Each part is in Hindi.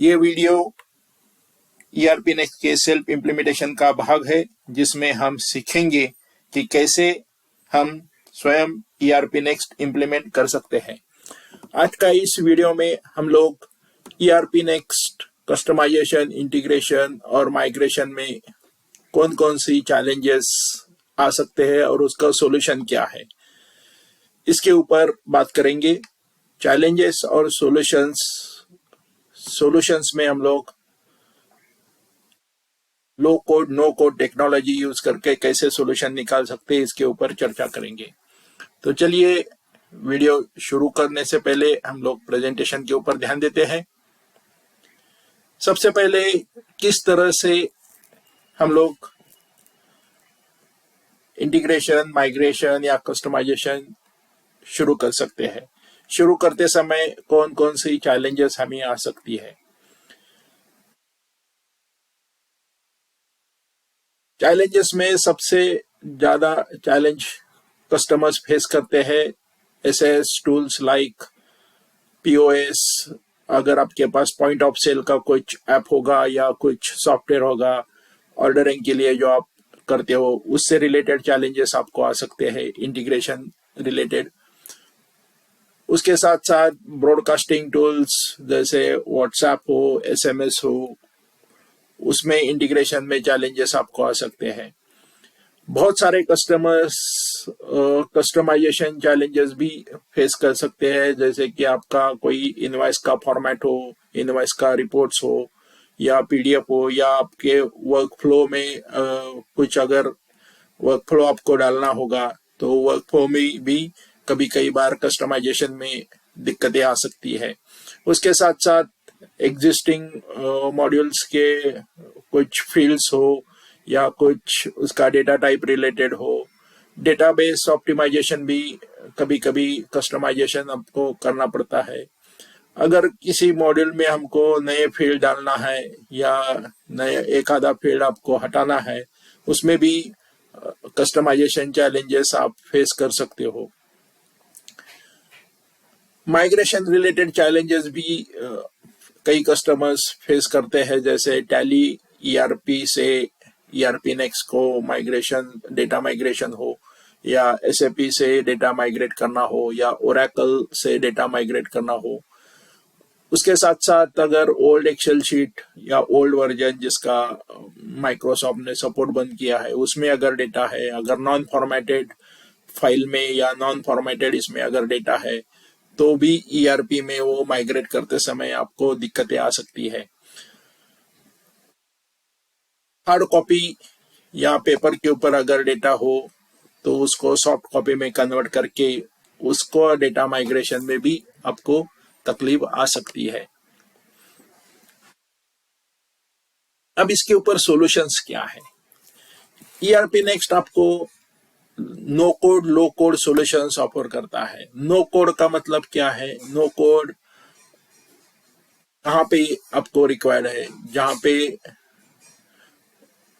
ये वीडियो ERP नेक्स्ट के सेल्फ इम्प्लीमेंटेशन का भाग है, जिसमें हम सीखेंगे कि कैसे हम स्वयं ERP नेक्स्ट इम्प्लीमेंट कर सकते हैं। आज का इस वीडियो में हम लोग ERP नेक्स्ट कस्टमाइजेशन, इंटीग्रेशन और माइग्रेशन में कौन कौन सी चैलेंजेस आ सकते हैं और उसका सॉल्यूशन क्या है, इसके ऊपर बात करेंगे। चैलेंजेस और सॉल्यूशंस में हम लोग low code no code technology use करके कैसे सॉल्यूशन निकाल सकते हैं, इसके ऊपर चर्चा करेंगे। तो चलिए, वीडियो शुरू करने से पहले हम लोग प्रेजेंटेशन के ऊपर ध्यान देते हैं। सबसे पहले किस तरह से हम लोग इंटीग्रेशन, माइग्रेशन या कस्टमाइजेशन शुरू कर सकते हैं। शुरू करते समय कौन कौन सी चैलेंजेस हमें आ सकती है। चैलेंजेस में सबसे ज्यादा चैलेंज कस्टमर्स फेस करते हैं एसएस टूल्स लाइक POS। अगर आपके पास पॉइंट ऑफ सेल का कुछ ऐप होगा या कुछ सॉफ्टवेयर होगा ऑर्डरिंग के लिए जो आप करते हो, उससे रिलेटेड चैलेंजेस आपको आ सकते हैं इंटीग्रेशन रिलेटेड। उसके साथ साथ ब्रॉडकास्टिंग टूल्स जैसे व्हाट्सएप हो, SMS हो, उसमें इंटीग्रेशन में चैलेंजेस आपको आ सकते हैं। बहुत सारे कस्टमर्स कस्टमाइजेशन चैलेंजेस भी फेस कर सकते हैं, जैसे कि आपका कोई इनवॉइस का फॉर्मेट हो, इनवॉइस का रिपोर्ट्स हो या PDF हो, या आपके वर्क फ्लो में कुछ अगर वर्क फ्लो आपको डालना होगा तो वर्क फ्लो में भी कई बार कस्टमाइजेशन में दिक्कतें आ सकती है। उसके साथ साथ एग्जिस्टिंग मॉड्यूल्स के कुछ फील्ड्स हो या कुछ उसका डेटा टाइप रिलेटेड हो, डेटाबेस ऑप्टिमाइजेशन भी कभी कभी कस्टमाइजेशन आपको करना पड़ता है। अगर किसी मॉड्यूल में हमको नए फील्ड डालना है या नए एक आधा फील्ड आपको हटाना है, उसमें भी कस्टमाइजेशन चैलेंजेस आप फेस कर सकते हो। माइग्रेशन रिलेटेड चैलेंजेस भी कई कस्टमर्स फेस करते हैं, जैसे टैली ERP से ERP नेक्स्ट को माइग्रेशन, डेटा माइग्रेशन हो, या SAP से डेटा माइग्रेट करना हो, या ओरेकल से डेटा माइग्रेट करना हो। उसके साथ साथ अगर ओल्ड एक्सेल शीट या ओल्ड वर्जन जिसका माइक्रोसॉफ्ट ने सपोर्ट बंद किया है, उसमें अगर डेटा है, अगर नॉन फॉर्मेटेड फाइल में या नॉन फॉर्मेटेड इसमें अगर डेटा है, तो भी ERP में वो माइग्रेट करते समय आपको दिक्कतें आ सकती है। हार्ड कॉपी या पेपर के ऊपर अगर डेटा हो तो उसको सॉफ्ट कॉपी में कन्वर्ट करके उसको डेटा माइग्रेशन में भी आपको तकलीफ आ सकती है। अब इसके ऊपर सॉल्यूशंस क्या है। ERP नेक्स्ट आपको नो कोड लो कोड सॉल्यूशंस ऑफर करता है। नो कोड का मतलब क्या है? नो कोड कहाँ पे आपको रिक्वायर्ड है, जहाँ पे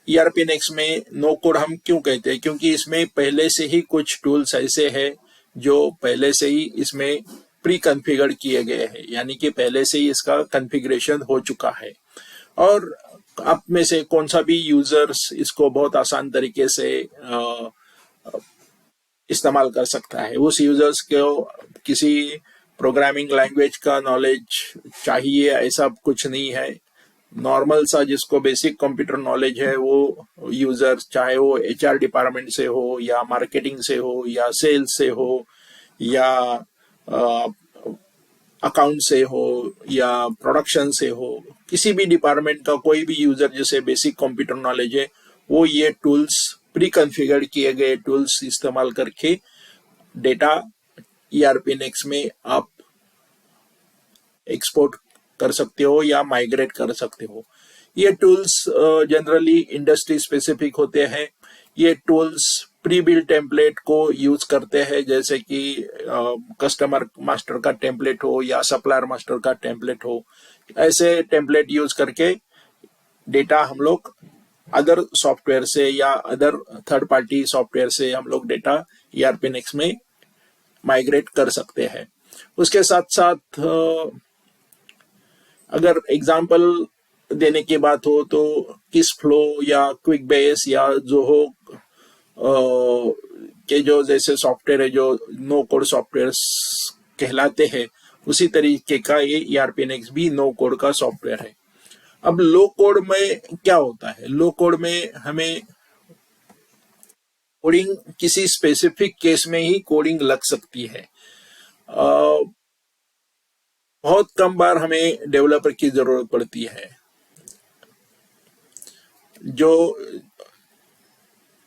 ERP नेक्स्ट में नो कोड हम क्यों कहते हैं? क्योंकि इसमें पहले से ही कुछ टूल्स ऐसे हैं जो पहले से ही इसमें प्री कॉन्फ़िगर किए गए हैं, यानी कि पहले से ही इसका कॉन्फ़िगरेशन हो चुका है और आप में से कौन सा भी यूजर्स इसको बहुत आसान तरीके से इस्तेमाल कर सकता है। उस यूजर्स को किसी प्रोग्रामिंग लैंग्वेज का नॉलेज चाहिए ऐसा कुछ नहीं है। नॉर्मल सा जिसको बेसिक कंप्यूटर नॉलेज है वो यूजर, चाहे वो HR डिपार्टमेंट से हो या मार्केटिंग से हो या सेल्स से हो या अकाउंट से हो या प्रोडक्शन से हो, किसी भी डिपार्टमेंट का कोई भी यूजर जिसे बेसिक कंप्यूटर नॉलेज है, वो ये टूल्स, प्री कॉन्फ़िगर किए गए टूल्स इस्तेमाल करके डेटा ERP नेक्स्ट में आप एक्सपोर्ट कर सकते हो या माइग्रेट कर सकते हो। ये टूल्स जनरली इंडस्ट्री स्पेसिफिक होते हैं। ये टूल्स प्री बिल्ड टेम्पलेट को यूज करते हैं, जैसे कि कस्टमर मास्टर का टेम्पलेट हो या सप्लायर मास्टर का टेम्पलेट हो। ऐसे टेम्पलेट यूज करके डेटा हम लोग अदर सॉफ्टवेयर से या अदर थर्ड पार्टी सॉफ्टवेयर से हम लोग डेटा ERP नेक्स्ट में माइग्रेट कर सकते हैं। उसके साथ साथ अगर एग्जाम्पल देने की बात हो तो किस फ्लो या क्विक बेस या जोहो के जो जैसे सॉफ्टवेयर है जो नो कोड सॉफ्टवेयर कहलाते हैं, उसी तरीके का ये ERP-NX भी नो कोड का सॉफ्टवेयर है। अब लो कोड में क्या होता है? लो कोड में हमें कोडिंग किसी स्पेसिफिक केस में ही कोडिंग लग सकती है। बहुत कम बार हमें डेवलपर की जरूरत पड़ती है। जो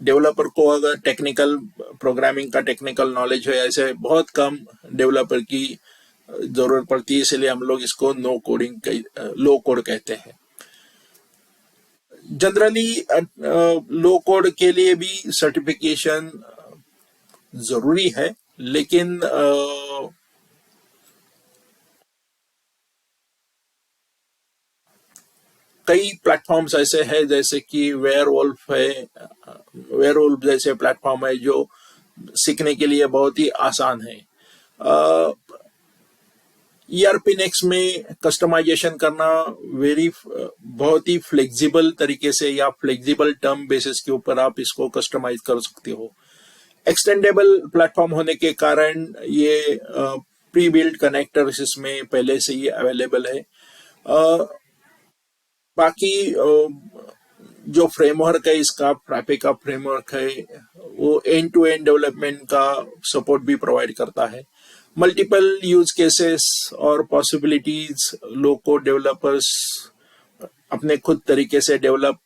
डेवलपर को अगर टेक्निकल प्रोग्रामिंग का टेक्निकल नॉलेज है, ऐसे बहुत कम डेवलपर की जरूरत पड़ती है, इसलिए हम लोग इसको नो कोडिंग लो कोड कहते हैं। जनरली लो कोड के लिए भी सर्टिफिकेशन जरूरी है, लेकिन कई प्लेटफॉर्म्स ऐसे हैं जैसे कि वेयरवुल्फ है। वेयरवुल्फ जैसे प्लेटफॉर्म है जो सीखने के लिए बहुत ही आसान है। ERP-NX में कस्टमाइजेशन करना बहुत ही फ्लेक्सिबल तरीके से या फ्लेक्सिबल टर्म बेसिस के ऊपर आप इसको कस्टमाइज कर सकते हो। एक्सटेंडेबल प्लेटफॉर्म होने के कारण ये प्री बिल्ड कनेक्टर्स इसमें पहले से ही अवेलेबल है। बाकी जो फ्रेमवर्क है इसका, फ्रापे का फ्रेमवर्क है, वो एंड टू एंड डेवलपमेंट का सपोर्ट भी प्रोवाइड करता है। मल्टीपल यूज केसेस और पॉसिबिलिटीज लो कोड डेवलपर्स अपने खुद तरीके से डेवलप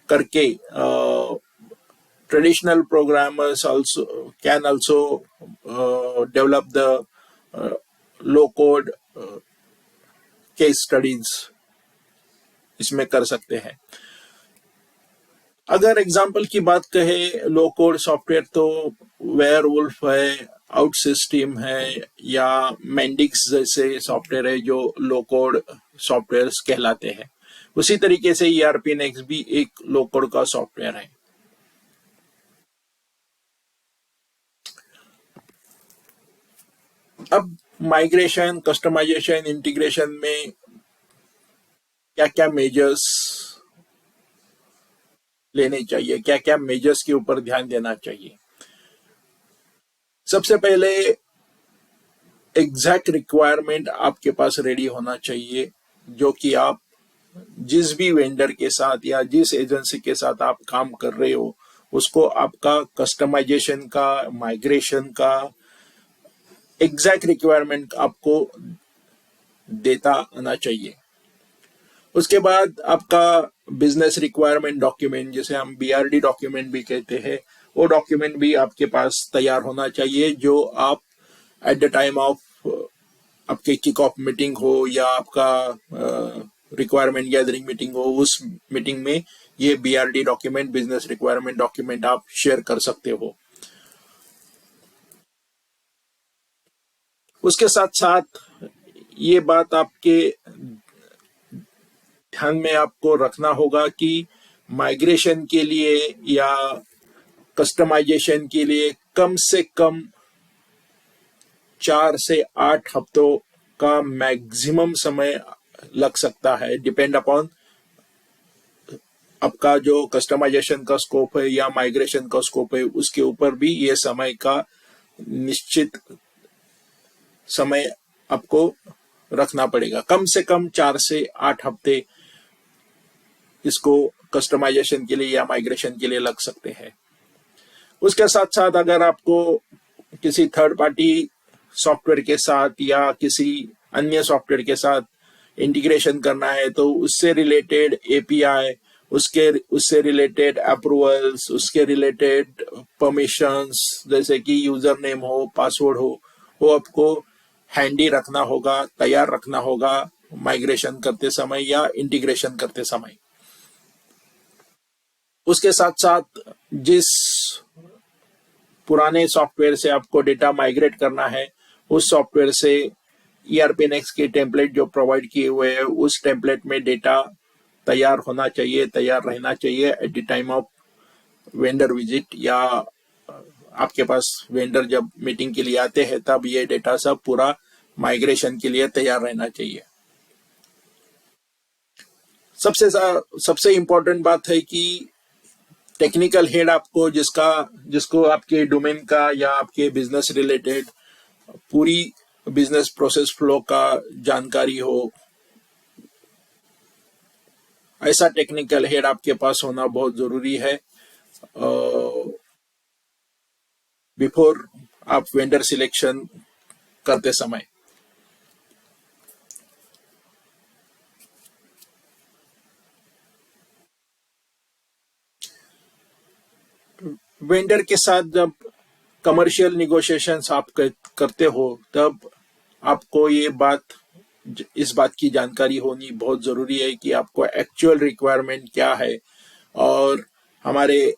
करके traditional programmers can also develop the low code case studies इसमें कर सकते हैं। अगर एग्जाम्पल की बात कहें लो कोड सॉफ्टवेयर तो वेयरवुल्फ है, आउटसिस्टम है या मेंडिक्स जैसे सॉफ्टवेयर है जो लो कोड सॉफ्टवेयर कहलाते हैं। उसी तरीके से ERP-NX भी एक लो कोड का सॉफ्टवेयर है। अब माइग्रेशन, कस्टमाइजेशन, इंटीग्रेशन में क्या क्या मेजर्स लेने चाहिए, क्या क्या मेजर्स के ऊपर ध्यान देना चाहिए? सबसे पहले एग्जैक्ट रिक्वायरमेंट आपके पास रेडी होना चाहिए, जो कि आप जिस भी वेंडर के साथ या जिस एजेंसी के साथ आप काम कर रहे हो उसको आपका कस्टमाइजेशन का, माइग्रेशन का एग्जैक्ट रिक्वायरमेंट आपको देता आना चाहिए। उसके बाद आपका बिजनेस रिक्वायरमेंट डॉक्यूमेंट, जिसे हम BRD डॉक्यूमेंट भी कहते हैं, वो डॉक्यूमेंट भी आपके पास तैयार होना चाहिए, जो आप एट द टाइम ऑफ आपके किक ऑफ मीटिंग हो या आपका रिक्वायरमेंट गैदरिंग मीटिंग हो, उस मीटिंग में ये BRD document, business requirement document आप शेयर कर सकते हो। उसके साथ साथ ये बात आपके ध्यान में आपको रखना होगा कि माइग्रेशन के लिए या कस्टमाइजेशन के लिए कम से कम 4 से 8 हफ्तों का मैक्सिमम समय लग सकता है, डिपेंड अपॉन आपका जो कस्टमाइजेशन का स्कोप है या माइग्रेशन का स्कोप है, उसके ऊपर भी ये समय का निश्चित समय आपको रखना पड़ेगा। कम से कम 4 से 8 हफ्ते इसको कस्टमाइजेशन के लिए या माइग्रेशन के लिए लग सकते हैं। उसके साथ साथ अगर आपको किसी थर्ड पार्टी सॉफ्टवेयर के साथ या किसी अन्य सॉफ्टवेयर के साथ इंटीग्रेशन करना है तो उससे रिलेटेड API, उससे रिलेटेड अप्रूवल्स, उसके रिलेटेड परमिशंस जैसे कि यूजर नेम हो, पासवर्ड हो, वो आपको हैंडी रखना होगा, तैयार रखना होगा माइग्रेशन करते समय या इंटीग्रेशन करते समय। उसके साथ साथ जिस पुराने सॉफ्टवेयर से आपको डेटा माइग्रेट करना है, उस सॉफ्टवेयर से ERP-NX के टेम्पलेट जो प्रोवाइड किए हुए हैं, उस टेम्पलेट में डेटा तैयार होना चाहिए, तैयार रहना चाहिए at the time of vendor visit, या आपके पास वेंडर जब मीटिंग के लिए आते हैं तब ये डेटा सब पूरा माइग्रेशन के लिए तैयार रहना चाहिए। सबसे इम्पोर्टेंट बात है कि टेक्निकल हेड आपको जिसको आपके डोमेन का या आपके बिजनेस रिलेटेड पूरी बिजनेस प्रोसेस फ्लो का जानकारी हो, ऐसा टेक्निकल हेड आपके पास होना बहुत जरूरी है बिफोर आप वेंडर सिलेक्शन करते समय। वेंडर के साथ जब कमर्शियल निगोशिएशंस आप करते हो तब आपको इस बात की जानकारी होनी बहुत जरूरी है कि आपको एक्चुअल रिक्वायरमेंट क्या है और हमारे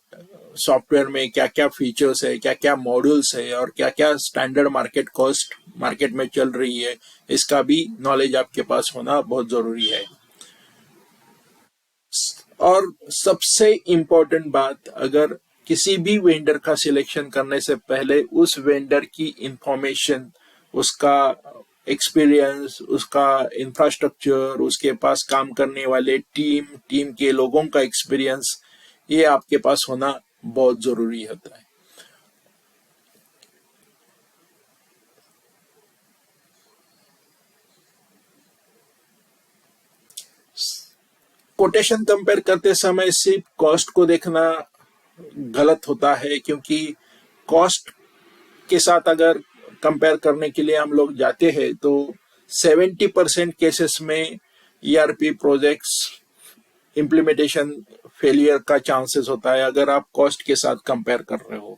सॉफ्टवेयर में क्या क्या फीचर्स है, क्या क्या मॉड्यूल्स है और क्या क्या स्टैंडर्ड मार्केट कॉस्ट मार्केट में चल रही है, इसका भी नॉलेज आपके पास होना बहुत जरूरी है। और सबसे इम्पोर्टेंट बात, अगर किसी भी वेंडर का सिलेक्शन करने से पहले उस वेंडर की इंफॉर्मेशन, उसका एक्सपीरियंस, उसका इंफ्रास्ट्रक्चर, उसके पास काम करने वाले टीम के लोगों का एक्सपीरियंस, ये आपके पास होना बहुत जरूरी होता है। कोटेशन कंपेयर करते समय सिर्फ कॉस्ट को देखना गलत होता है, क्योंकि कॉस्ट के साथ अगर कंपेयर करने के लिए हम लोग जाते हैं तो 70% केसेस में ईआरपी प्रोजेक्ट्स इम्प्लीमेंटेशन फेलियर का चांसेस होता है अगर आप कॉस्ट के साथ कंपेयर कर रहे हो।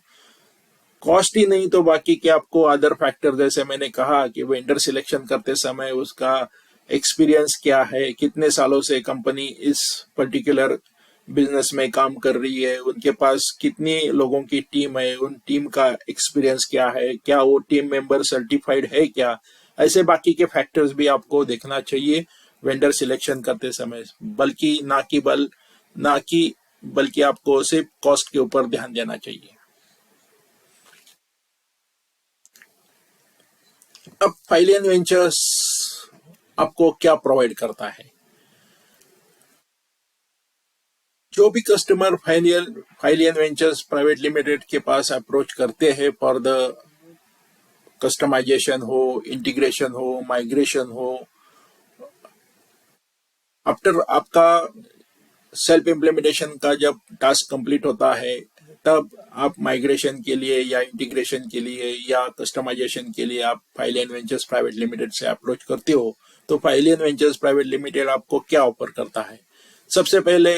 कॉस्ट ही नहीं तो बाकी के आपको अदर फैक्टर, जैसे मैंने कहा कि वेंडर सिलेक्शन करते समय उसका एक्सपीरियंस क्या है, कितने सालों से कंपनी इस पर्टिकुलर बिजनेस में काम कर रही है, उनके पास कितनी लोगों की टीम है, उन टीम का एक्सपीरियंस क्या है, क्या वो टीम मेंबर सर्टिफाइड है क्या, ऐसे बाकी के फैक्टर्स भी आपको देखना चाहिए वेंडर सिलेक्शन करते समय। ना कि बल्कि आपको सिर्फ कॉस्ट के ऊपर ध्यान देना चाहिए। अब फाइलियन वेंचर्स आपको क्या प्रोवाइड करता है? जो भी कस्टमर फाइलियन वेंचर्स प्राइवेट लिमिटेड के पास अप्रोच करते हैं फॉर द कस्टमाइजेशन हो, इंटीग्रेशन हो, माइग्रेशन हो, आफ्टर आपका सेल्फ इम्प्लीमेंटेशन का जब टास्क कंप्लीट होता है तब आप माइग्रेशन के लिए या इंटीग्रेशन के लिए या कस्टमाइजेशन के लिए आप फाइलियन वेंचर्स प्राइवेट लिमिटेड से अप्रोच करते हो। तो फाइलियन वेंचर्स प्राइवेट लिमिटेड आपको क्या ऑफर करता है? सबसे पहले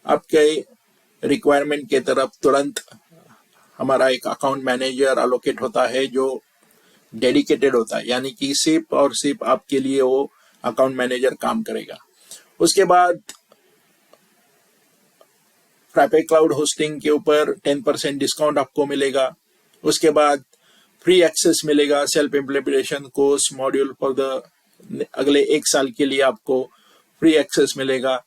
आपके रिक्वायरमेंट के तरफ तुरंत हमारा एक अकाउंट मैनेजर अलोकेट होता है जो डेडिकेटेड होता है, यानी कि सिर्फ और सिर्फ आपके लिए वो अकाउंट मैनेजर काम करेगा। उसके बाद फ्रैपे क्लाउड होस्टिंग के ऊपर 10% डिस्काउंट आपको मिलेगा। उसके बाद फ्री एक्सेस मिलेगा, self implementation course module for the अगले 1 साल के लिए आपको फ्री एक्सेस मिलेगा।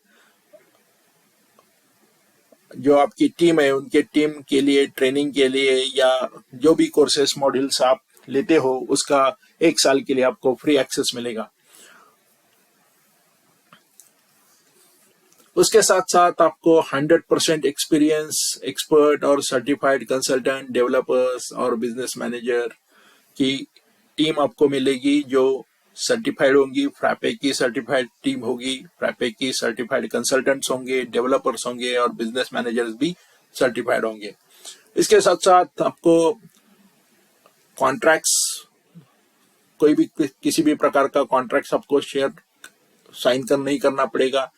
जो आपकी टीम है उनके टीम के लिए ट्रेनिंग के लिए या जो भी कोर्सेस मॉड्यूल्स आप लेते हो उसका 1 साल के लिए आपको फ्री एक्सेस मिलेगा। उसके साथ साथ आपको 100% एक्सपीरियंस एक्सपर्ट और सर्टिफाइड कंसल्टेंट डेवलपर्स और बिजनेस मैनेजर की टीम आपको मिलेगी जो सर्टिफाइड होंगी। फ्रैपे की सर्टिफाइड टीम होगी, फ्रैपे की सर्टिफाइड कंसल्टेंट्स होंगे, डेवलपर्स होंगे और बिजनेस मैनेजर्स भी सर्टिफाइड होंगे। इसके साथ साथ आपको कॉन्ट्रैक्ट्स, कोई भी किसी भी प्रकार का कॉन्ट्रैक्ट्स आपको शेयर साइन नहीं करना पड़ेगा,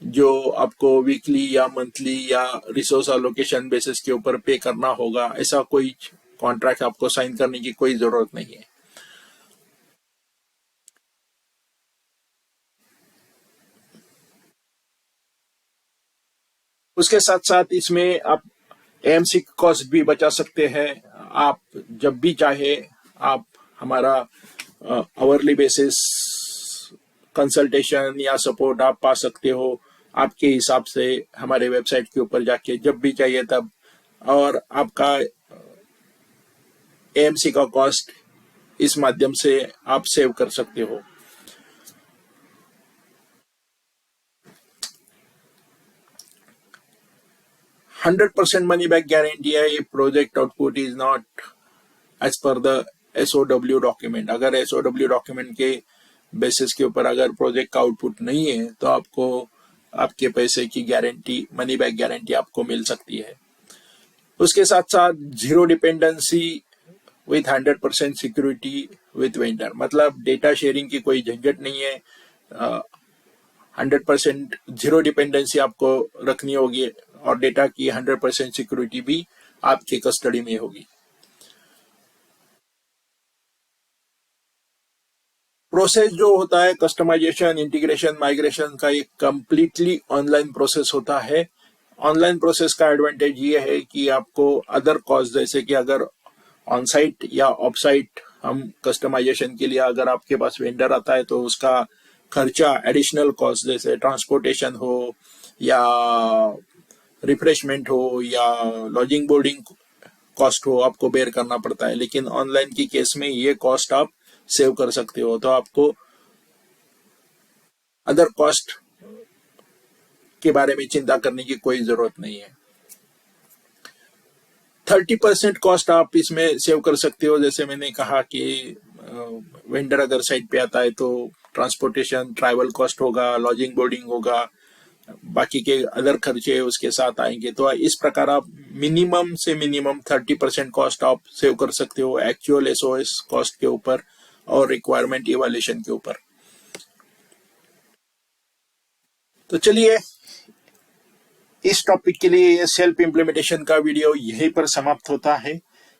जो आपको वीकली या मंथली या रिसोर्स एलोकेशन बेसिस के ऊपर पे करना होगा। ऐसा कोई कॉन्ट्रैक्ट आपको साइन करने की कोई जरूरत नहीं है। उसके साथ साथ इसमें आप एएमसी कॉस्ट भी बचा सकते हैं। आप जब भी चाहे आप हमारा आवरली बेसिस कंसल्टेशन या सपोर्ट आप पा सकते हो आपके हिसाब से हमारे वेबसाइट के ऊपर जाके जब भी चाहिए तब, और आपका एएमसी का कॉस्ट इस माध्यम से आप सेव कर सकते हो। 100% मनी बैक गारंटी है ये project output is not as per the SOW document. अगर SOW डॉक्यूमेंट के बेसिस के ऊपर अगर प्रोजेक्ट का आउटपुट नहीं है तो आपको आपके पैसे की गारंटी, मनी बैक गारंटी आपको मिल सकती है। उसके साथ साथ zero dependency with 100% security with vendor, मतलब डेटा शेयरिंग की कोई झंझट नहीं है। 100% जीरो डिपेंडेंसी आपको रखनी होगी और डेटा की 100% सिक्योरिटी भी आपके कस्टडी में होगी। प्रोसेस जो होता है कस्टमाइजेशन, इंटीग्रेशन, माइग्रेशन का, एक कंप्लीटली ऑनलाइन प्रोसेस होता है। ऑनलाइन प्रोसेस का एडवांटेज ये है कि आपको अदर कॉस्ट, जैसे कि अगर ऑन साइट या ऑफ साइट हम कस्टमाइजेशन के लिए अगर आपके पास वेंडर आता है तो उसका खर्चा, एडिशनल कॉस्ट जैसे ट्रांसपोर्टेशन हो या रिफ्रेशमेंट हो या लॉजिंग बोर्डिंग कॉस्ट हो, आपको बेयर करना पड़ता है। लेकिन ऑनलाइन की केस में ये कॉस्ट आप सेव कर सकते हो, तो आपको अदर कॉस्ट के बारे में चिंता करने की कोई जरूरत नहीं है। 30% कॉस्ट आप इसमें सेव कर सकते हो। जैसे मैंने कहा कि वेंडर अगर साइट पे आता है तो ट्रांसपोर्टेशन, ट्रैवल कॉस्ट होगा, लॉजिंग बोर्डिंग होगा, बाकी के अदर खर्चे उसके साथ आएंगे। तो इस प्रकार आप मिनिमम से मिनिमम 30% कॉस्ट आप सेव कर सकते हो एक्चुअल SOS कॉस्ट के ऊपर और रिक्वायरमेंट इवैल्यूएशन के ऊपर। तो चलिए, इस टॉपिक के लिए सेल्फ इम्प्लीमेंटेशन का वीडियो यहीं पर समाप्त होता है।